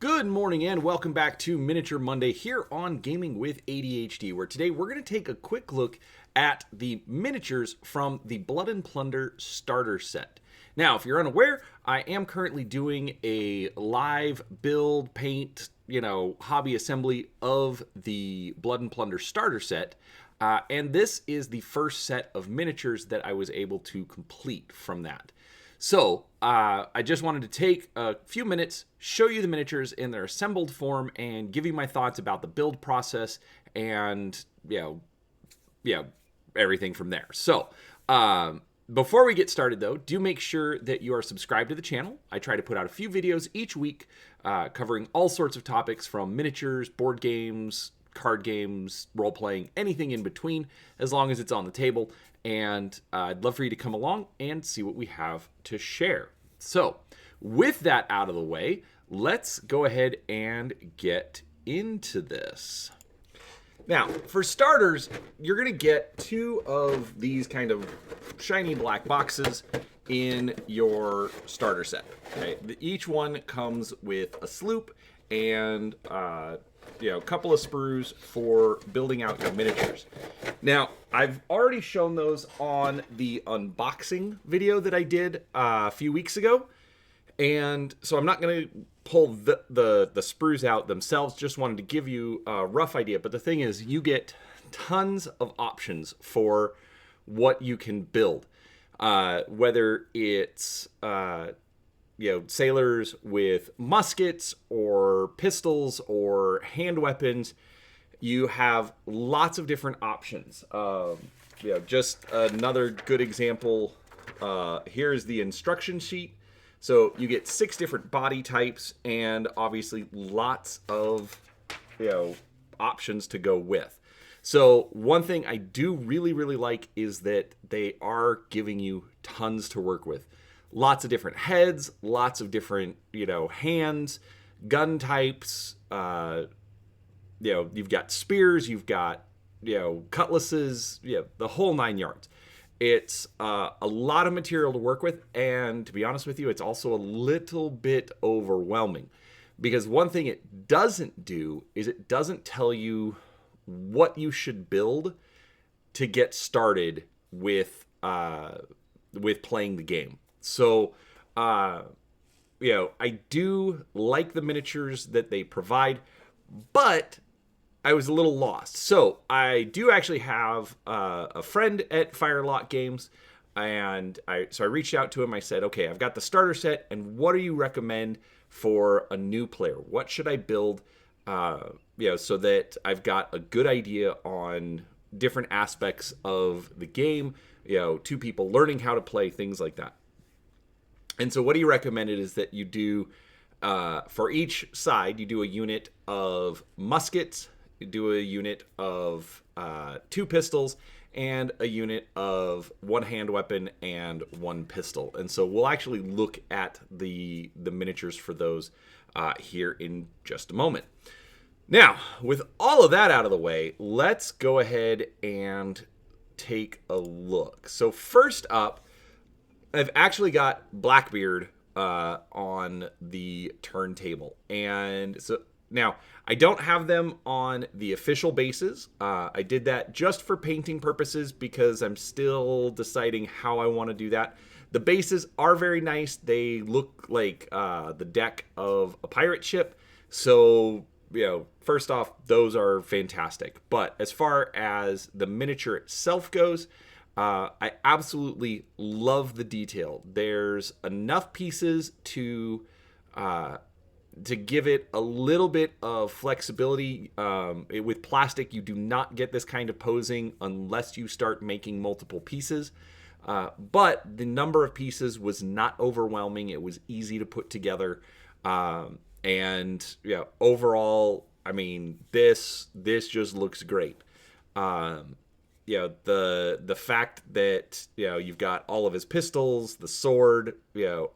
Good morning and welcome back to Miniature Monday here on Gaming with ADHD, where today we're going to take a quick look at the miniatures from the Blood and Plunder starter set. Now, if you're unaware, I am currently doing a live build, paint, hobby assembly of the Blood and Plunder starter set. And this is the first set of miniatures that I was able to complete from that. So, I just wanted to take a few minutes, show you the miniatures in their assembled form, and give you my thoughts about the build process and, everything from there. So, before we get started, though, do make sure that you are subscribed to the channel. I try to put out a few videos each week covering all sorts of topics from miniatures, board games, card games, role-playing, anything in between, as long as it's on the table. And I'd love for you to come along and see what we have to share. So, with that out of the way, let's go ahead and get into this. Now, for starters, you're going to get two of these kind of shiny black boxes in your starter set. Okay? Each one comes with a sloop and a couple of sprues for building out your miniatures. Now, I've already shown those on the unboxing video that I did a few weeks ago, and so I'm not going to pull the sprues out themselves, just wanted to give you a rough idea. But the thing is, you get tons of options for what you can build, whether it's sailors with muskets or pistols or hand weapons. You have lots of different options. Just another good example. Here's the instruction sheet. So you get 6 different body types and obviously lots of options to go with. So one thing I do really like is that they are giving you tons to work with. Lots of different heads, lots of different, hands, gun types. You've got spears, you've got, cutlasses, the whole 9 yards. It's a lot of material to work with, and to be honest with you, it's also a little bit overwhelming. Because one thing it doesn't do is it doesn't tell you what you should build to get started with playing the game. So, I do like the miniatures that they provide, but I was a little lost. So, I do actually have a friend at Firelock Games, and I reached out to him. I said, okay, I've got the starter set, and what do you recommend for a new player? What should I build, so that I've got a good idea on different aspects of the game, two people learning how to play, things like that. And so what he recommended is that you do, for each side, you do a unit of muskets, you do a unit of 2 pistols, and a unit of 1 hand weapon and 1 pistol. And so we'll actually look at the miniatures for those here in just a moment. Now, with all of that out of the way, let's go ahead and take a look. So first up, I've actually got Blackbeard on the turntable. And so now, I don't have them on the official bases. I did that just for painting purposes because I'm still deciding how I want to do that. The bases are very nice. They look like the deck of a pirate ship. So, first off, those are fantastic. But as far as the miniature itself goes, I absolutely love the detail. There's enough pieces to give it a little bit of flexibility. With plastic, you do not get this kind of posing unless you start making multiple pieces. But the number of pieces was not overwhelming. It was easy to put together. Overall, I mean, this just looks great. The fact that, you've got all of his pistols, the sword,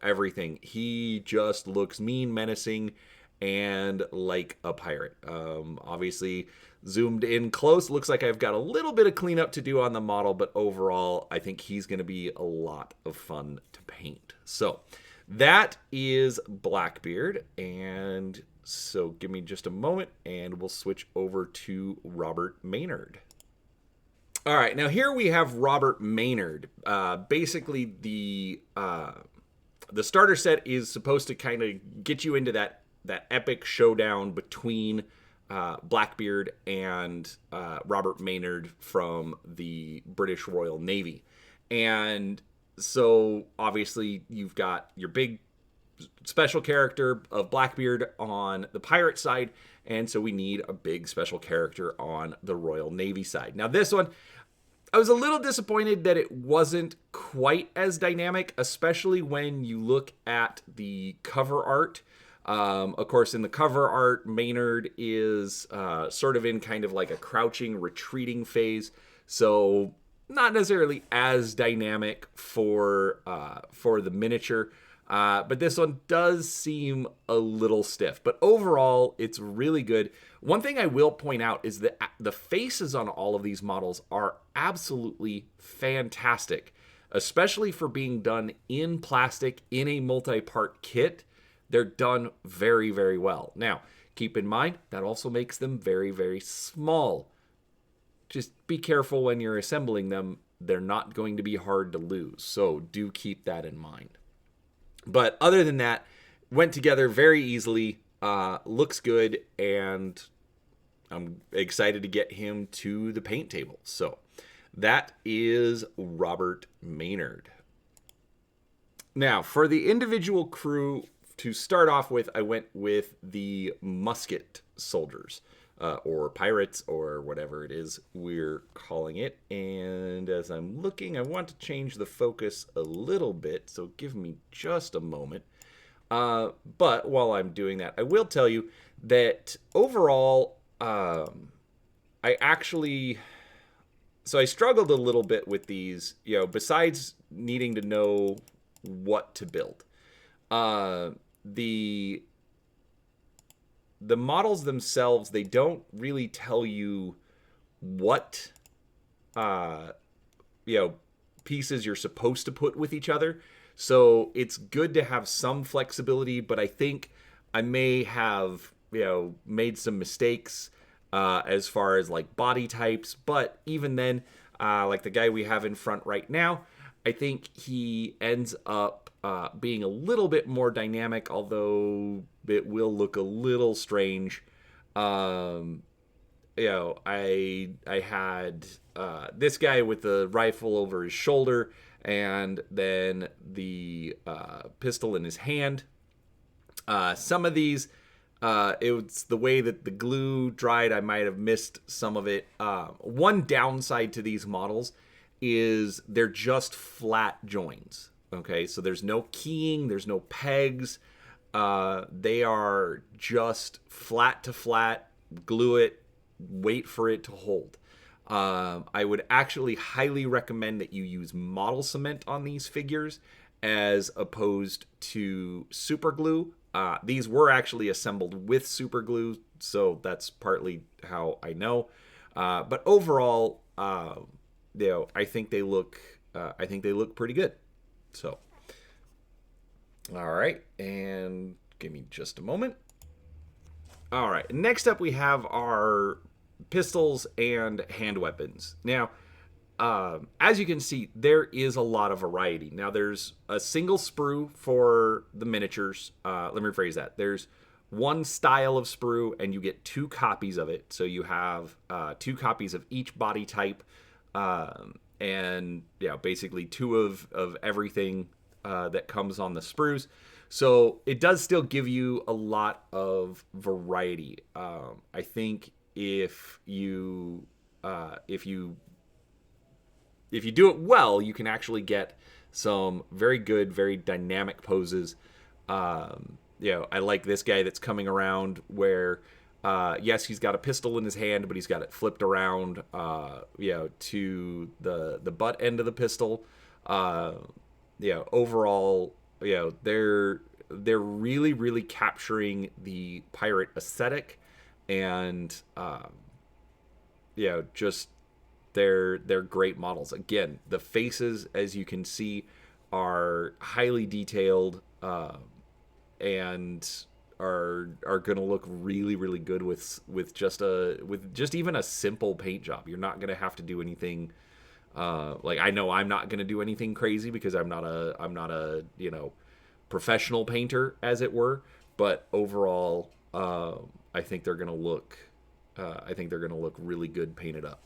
everything. He just looks mean, menacing, and like a pirate. Obviously, zoomed in close, looks like I've got a little bit of cleanup to do on the model, but overall, I think he's going to be a lot of fun to paint. So, That is Blackbeard, and so give me just a moment, and we'll switch over to Robert Maynard. All right, now here we have Robert Maynard. Basically, the starter set is supposed to kind of get you into that epic showdown between Blackbeard and Robert Maynard from the British Royal Navy. And so obviously you've got your big special character of Blackbeard on the pirate side, and so we need a big special character on the Royal Navy side. Now this one, I was a little disappointed that it wasn't quite as dynamic, especially when you look at the cover art. Of course, in the cover art, Maynard is sort of in kind of like a crouching, retreating phase, so not necessarily as dynamic for the miniature. But this one does seem a little stiff. But overall, it's really good. One thing I will point out is that the faces on all of these models are absolutely fantastic, especially for being done in plastic in a multi-part kit. They're done very, very well. Now, keep in mind, that also makes them very, very small. Just be careful when you're assembling them. They're not going to be hard to lose, so do keep that in mind. But other than that, went together very easily, looks good, and I'm excited to get him to the paint table. So that is Robert Maynard. Now, for the individual crew, to start off with, I went with the musket soldiers, or pirates, or whatever it is we're calling it. And as I'm looking, I want to change the focus a little bit, so give me just a moment. But while I'm doing that, I will tell you that overall, I struggled a little bit with these, besides needing to know what to build. The models themselves, they don't really tell you what, pieces you're supposed to put with each other. So it's good to have some flexibility, but I think I may have, made some mistakes as far as like body types. But even then, like the guy we have in front right now, I think he ends up being a little bit more dynamic, although it will look a little strange. I had this guy with the rifle over his shoulder, and then the pistol in his hand. Some of these, it's the way that the glue dried, I might have missed some of it. One downside to these models is they're just flat joins. Okay, so there's no keying, there's no pegs. They are just flat to flat, glue it, wait for it to hold. I would actually highly recommend that you use model cement on these figures as opposed to super glue. These were actually assembled with super glue, so that's partly how I know. But overall, I think they look pretty good. So, all right, and give me just a moment. All right, next up we have our pistols and hand weapons. Now, as you can see, there is a lot of variety. Now, there's a single sprue for the miniatures. Let me rephrase that. There's one style of sprue, and you get 2 copies of it. So you have 2 copies of each body type, and basically 2 of everything that comes on the sprues. So it does still give you a lot of variety. I think if you do it well, you can actually get some very good, very dynamic poses. I like this guy that's coming around where, yes, he's got a pistol in his hand, but he's got it flipped around, to the butt end of the pistol. Overall, they're really, really capturing the pirate aesthetic, and just they're great models. Again, the faces, as you can see, are highly detailed. and are going to look really, really good with just even a simple paint job. You're not going to have to do anything. Like, I know I'm not going to do anything crazy because I'm not a professional painter, as it were. But overall, I think they're going to look really good painted up.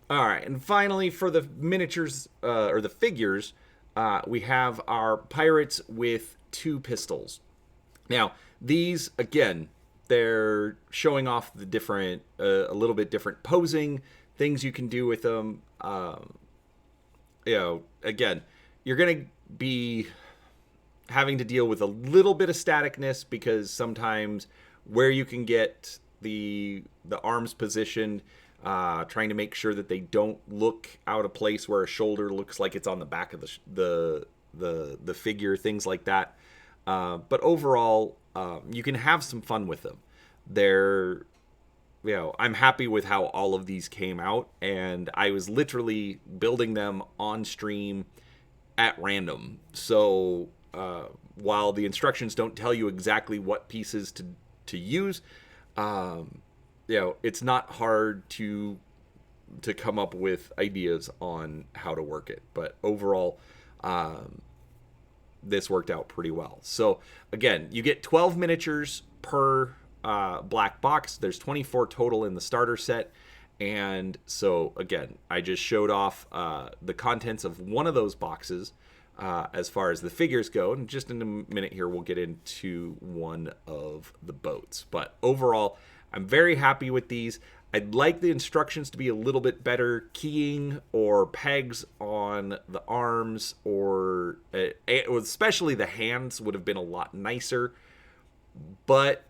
All right, and finally, for the miniatures or the figures, we have our pirates with 2 pistols. Now, these, again, they're showing off the different, a little bit different posing, things you can do with them. Again, you're going to be having to deal with a little bit of staticness because sometimes where you can get the arms positioned, trying to make sure that they don't look out of place where a shoulder looks like it's on the back of the figure, things like that. But overall, you can have some fun with them. I'm happy with how all of these came out, and I was literally building them on stream at random. So while the instructions don't tell you exactly what pieces to use, it's not hard to come up with ideas on how to work it. But overall, this worked out pretty well. So again, you get 12 miniatures per black box. There's 24 total in the starter set. And so again, I just showed off the contents of one of those boxes as far as the figures go. And just in a minute here, we'll get into one of the boats. But overall, I'm very happy with these. I'd like the instructions to be a little bit better keying or pegs on the arms, or especially the hands would have been a lot nicer. But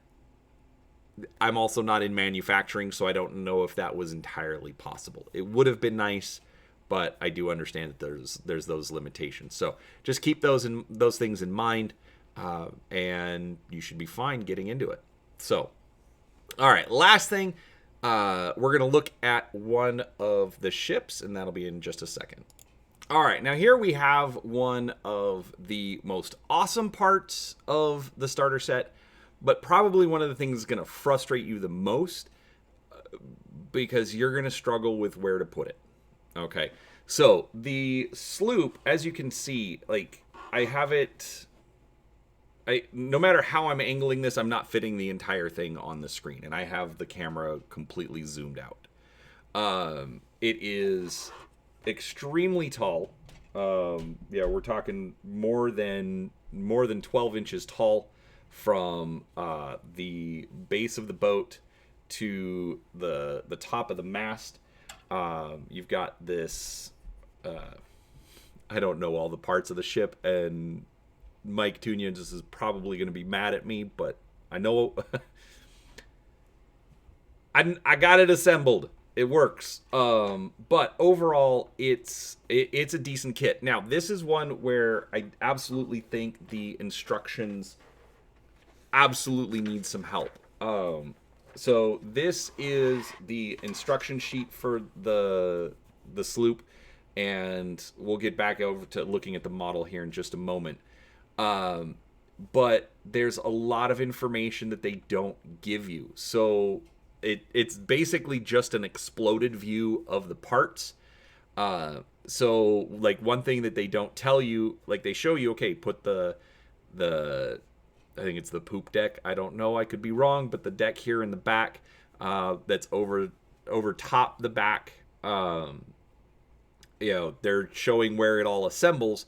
I'm also not in manufacturing, so I don't know if that was entirely possible. It would have been nice, but I do understand that there's those limitations. So just keep those things in mind, and you should be fine getting into it. So, all right, last thing. We're going to look at one of the ships, and that'll be in just a second. All right, now here we have one of the most awesome parts of the starter set, but probably one of the things that's going to frustrate you the most because you're going to struggle with where to put it. Okay, so the Sloop, as you can see, like, I have it... no matter how I'm angling this, I'm not fitting the entire thing on the screen, and I have the camera completely zoomed out. It is extremely tall. We're talking more than 12 inches tall from the base of the boat to the top of the mast. You've got this. I don't know all the parts of the ship, and Mike Tunians is probably going to be mad at me, but I know I got it assembled. It works. But overall, it's a decent kit. Now, this is one where I absolutely think the instructions absolutely need some help. So this is the instruction sheet for the Sloop, and we'll get back over to looking at the model here in just a moment. But there's a lot of information that they don't give you. So it's basically just an exploded view of the parts. So like one thing that they don't tell you, like they show you, okay, put the I think it's the poop deck. I don't know. I could be wrong, but the deck here in the back, that's over top the back, they're showing where it all assembles.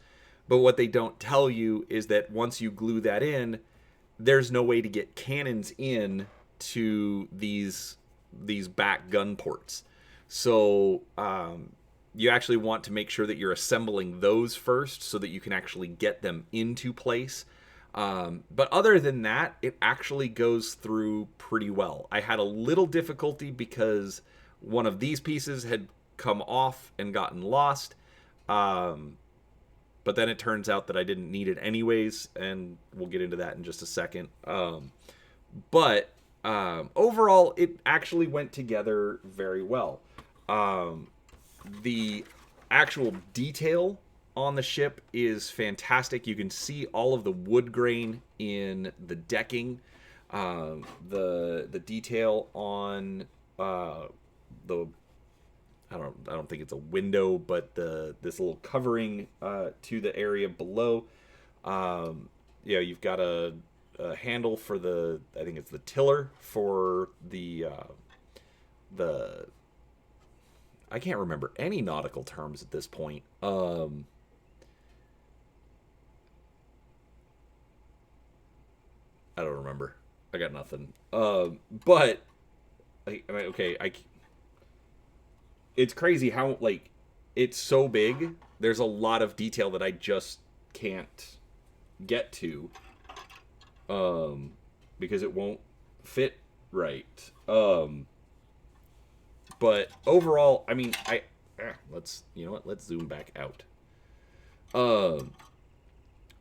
But what they don't tell you is that once you glue that in, there's no way to get cannons in to these back gun ports. So you actually want to make sure that you're assembling those first so that you can actually get them into place. But other than that, it actually goes through pretty well. I had a little difficulty because one of these pieces had come off and gotten lost. But then it turns out that I didn't need it anyways, and we'll get into that in just a second. But overall, it actually went together very well. The actual detail on the ship is fantastic. You can see all of the wood grain in the decking, the detail on the I don't think it's a window, but this little covering to the area below. You've got a handle for I think it's the tiller for the I can't remember any nautical terms at this point. I don't remember. I got nothing. But it's crazy how it's so big. There's a lot of detail that I just can't get to, because it won't fit right. But overall, I mean, let's zoom back out.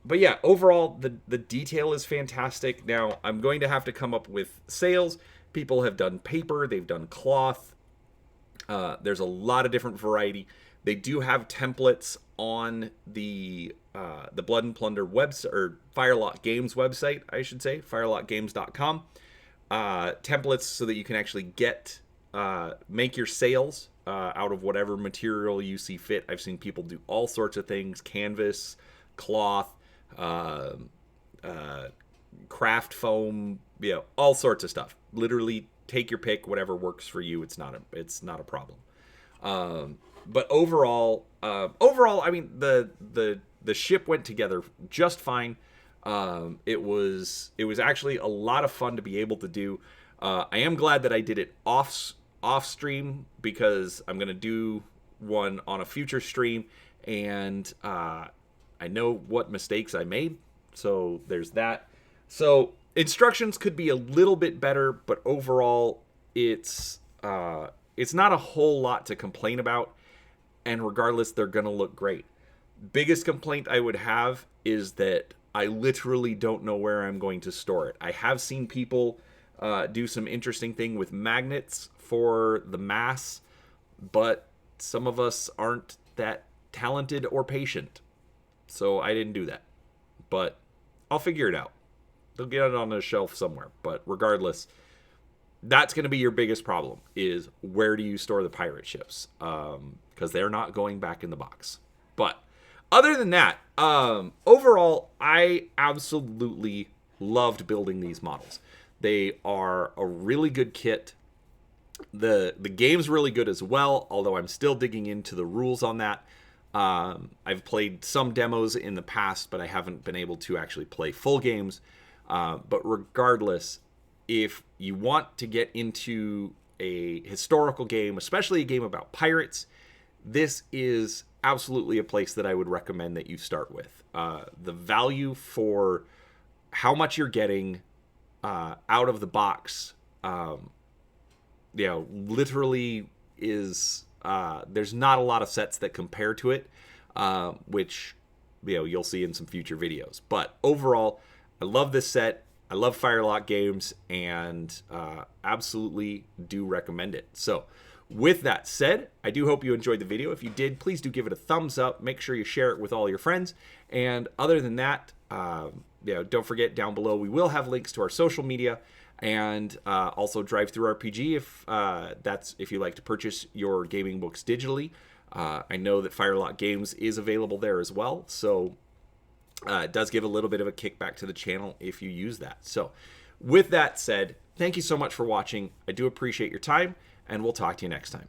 But yeah, overall, the detail is fantastic. Now, I'm going to have to come up with sails. People have done paper, they've done cloth. There's a lot of different variety. They do have templates on the Blood and Plunder website, or Firelock Games website, I should say, firelockgames.com. Templates so that you can actually make your sails out of whatever material you see fit. I've seen people do all sorts of things: canvas, cloth, craft foam, all sorts of stuff. Literally, take your pick, whatever works for you. It's not a problem. But overall, I mean, the ship went together just fine. It was actually a lot of fun to be able to do. I am glad that I did it off stream, because I'm gonna do one on a future stream, and I know what mistakes I made, so there's that. So instructions could be a little bit better, but overall, it's not a whole lot to complain about, and regardless, they're gonna look great. Biggest complaint I would have is that I literally don't know where I'm going to store it. I have seen people do some interesting thing with magnets for the mass, but some of us aren't that talented or patient, so I didn't do that. But I'll figure it out. They'll get it on a shelf somewhere. But regardless, that's going to be your biggest problem, is where do you store the pirate ships? Because they're not going back in the box. But other than that, overall, I absolutely loved building these models. They are a really good kit. The game's really good as well, although I'm still digging into the rules on that. I've played some demos in the past, but I haven't been able to actually play full games. But regardless, if you want to get into a historical game, especially a game about pirates, this is absolutely a place that I would recommend that you start with. The value for how much you're getting out of the box, literally is, there's not a lot of sets that compare to it, which, you'll see in some future videos. But overall, I love this set. I love Firelock Games, and absolutely do recommend it. So with that said, I do hope you enjoyed the video. If you did, please do give it a thumbs up. Make sure you share it with all your friends. And other than that, don't forget, down below we will have links to our social media, and also Drive Through RPG if you like to purchase your gaming books digitally. I know that Firelock Games is available there as well, so it does give a little bit of a kickback to the channel if you use that. So with that said, thank you so much for watching. I do appreciate your time, and we'll talk to you next time.